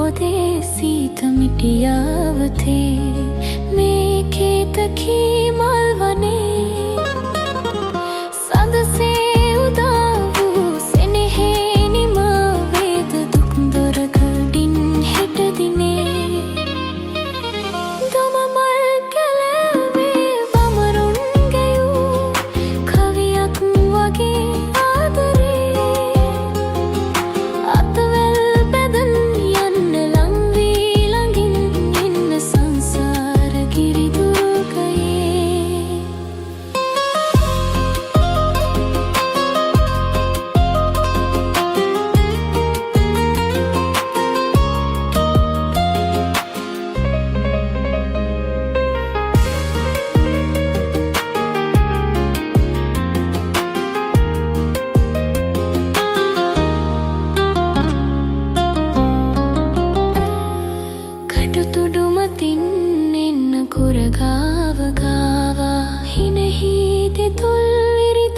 හොදේ සීත මිටියාවතේ මේ කේතකී මල් වනේ සඳසේ උදා වූ සෙනෙහේ නිමා වේද දුක් දොරකඩින් හෙට දිනේ දොම මල් කැලෑවේ බමරුන් ගැයූ කවියක් වගේ ආදරේ අතවැල් බැදන් යන්න ලං වී ළඟින් ඉන්න සංසාර ගිරිදුර්ගයේ කටුතුඩුමතින් එන්න කුරගාව ගාවා හිනෙහි දෙතුල්